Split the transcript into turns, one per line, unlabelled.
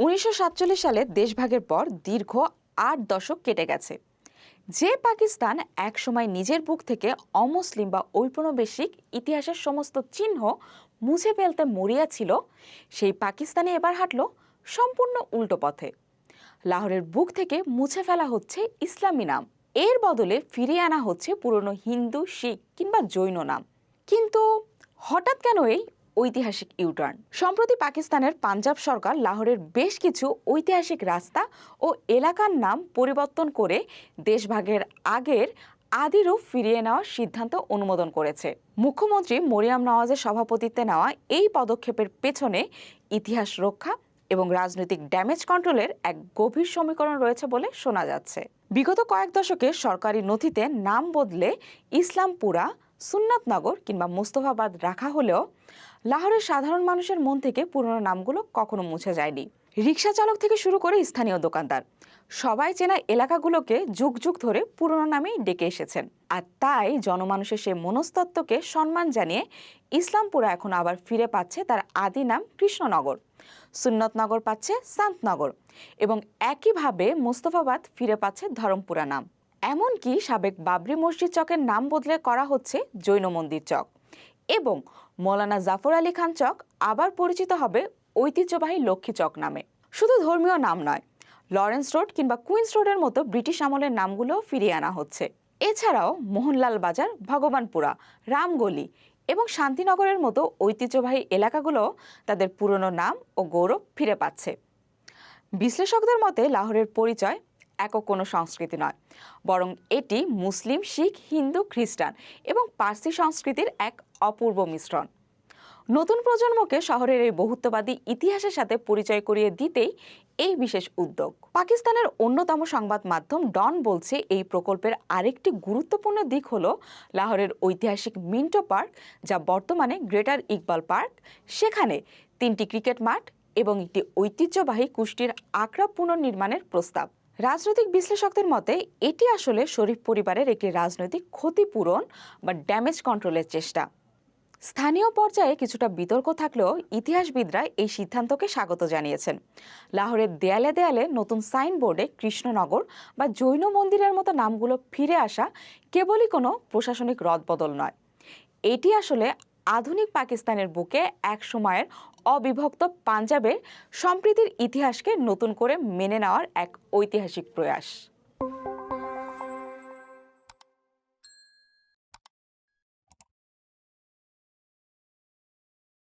1947 সালে দেশভাগের পর দীর্ঘ ৮ দশক কেটে গেছে। যে পাকিস্তান একসময় নিজের বুক থেকে অমুসলিম বা ঔপনিবেশিক ইতিহাসের সমস্ত চিহ্ন মুছে ফেলতে মরিয়া ছিল, সেই পাকিস্তানে এবার হাঁটল সম্পূর্ণ উল্টো পথে। লাহোরের বুক থেকে মুছে ফেলা হচ্ছে ইসলামী নাম, এর বদলে ফিরিয়ে আনা হচ্ছে পুরনো হিন্দু, শিখ কিংবা জৈন নাম। কিন্তু হঠাৎ কেন এই ঐতিহাসিক ইউটার্ন? সম্প্রতি পাকিস্তানের পাঞ্জাব সরকার লাহোরের বেশ কিছু ঐতিহাসিক রাস্তা ও এলাকার নাম পরিবর্তন করে দেশভাগের আগের আদি রূপ ফিরিয়ে নেওয়ার সিদ্ধান্ত অনুমোদন করেছে। মুখ্যমন্ত্রী মরিয়াম নওয়াজের সভাপতিত্বে নেওয়া এই পদক্ষেপের পেছনে ইতিহাস রক্ষা এবং রাজনৈতিক ড্যামেজ কন্ট্রোলের এক গভীর সমীকরণ রয়েছে বলে শোনা যাচ্ছে। বিগত কয়েক দশকে সরকারি নথিতে নাম বদলে ইসলামপুরা, সুন্নাতনগর কিংবা মুস্তফাবাদ রাখা হলেও লাহোরের সাধারণ মানুষের মন থেকে পুরনো নামগুলো কখনো মুছে যায়নি। রিকশা চালক থেকে শুরু করে স্থানীয় দোকানদার সবাই চেনা এলাকাগুলোকে যুগ যুগ ধরে পুরনো নামেই ডেকে এসেছেন। আর তাই জনমানুষের সেই মনস্তত্ত্বকে সম্মান জানিয়ে ইসলামপুরা এখন আবার ফিরে পাচ্ছে তার আদি নাম কৃষ্ণনগর, সুন্নতনগর পাচ্ছে সান্তনগর এবং একইভাবে মুস্তফাবাদ ফিরে পাচ্ছে ধরমপুরা নাম। এমনকি সাবেক বাবরি মসজিদ চকের নাম বদলে করা হচ্ছে জৈন মন্দির চক এবং মৌলানা জাফর আলী খান চক আবার পরিচিত হবে ঐতিহ্যবাহী লক্ষ্মী চক নামে। শুধু ধর্মীয় নাম নয়, লরেন্স রোড কিংবা কুইন্স রোডের মতো ব্রিটিশ আমলের নামগুলোও ফিরিয়ে আনা হচ্ছে। এছাড়াও মোহনলাল বাজার, ভগবানপুরা, রামগলি এবং শান্তিনগরের মতো ঐতিহ্যবাহী এলাকাগুলো তাদের পুরনো নাম ও গৌরব ফিরে পাচ্ছে। বিশ্লেষকদের মতে লাহোরের পরিচয় একক কোনো সংস্কৃতি নয়, বরং এটি মুসলিম, শিখ, হিন্দু, খ্রিস্টান এবং পার্সি সংস্কৃতির এক অপূর্ব মিশ্রণ। নতুন প্রজন্মকে শহরের এই বহুত্ববাদী ইতিহাসের সাথে পরিচয় করিয়ে দিতেই এই বিশেষ উদ্যোগ। পাকিস্তানের অন্যতম সংবাদ মাধ্যম ডন বলছে, এই প্রকল্পের আরেকটি গুরুত্বপূর্ণ দিক হলো লাহোরের ঐতিহাসিক মিন্টো পার্ক, যা বর্তমানে গ্রেটার ইকবাল পার্ক। সেখানে 3টি ক্রিকেট মাঠ এবং একটি ঐতিহ্যবাহী কুষ্টির আখড়া পুনর্নির্মাণের প্রস্তাব। রাজনৈতিক বিশ্লেষকদের মতে এটি আসলে শরীফ পরিবারের একটি রাজনৈতিক ক্ষতিপূরণ বা ড্যামেজ কন্ট্রোলের চেষ্টা। স্থানীয় পর্যায়ে কিছুটা বিতর্ক থাকলেও ইতিহাসবিদরা এই সিদ্ধান্তকে স্বাগত জানিয়েছেন। লাহোরের দেয়ালে দেয়ালে নতুন সাইনবোর্ডে কৃষ্ণনগর বা জৈন মন্দিরের মতো নামগুলো ফিরে আসা কেবলই কোনো প্রশাসনিক রদবদল নয়, এটি আসলে আধুনিক পাকিস্তানের বুকে এক সময়ের অবিভক্ত পাঞ্জাবের সম্প্রীতির ইতিহাসকে নতুন করে মেনে নেওয়ার এক ঐতিহাসিক প্রয়াস।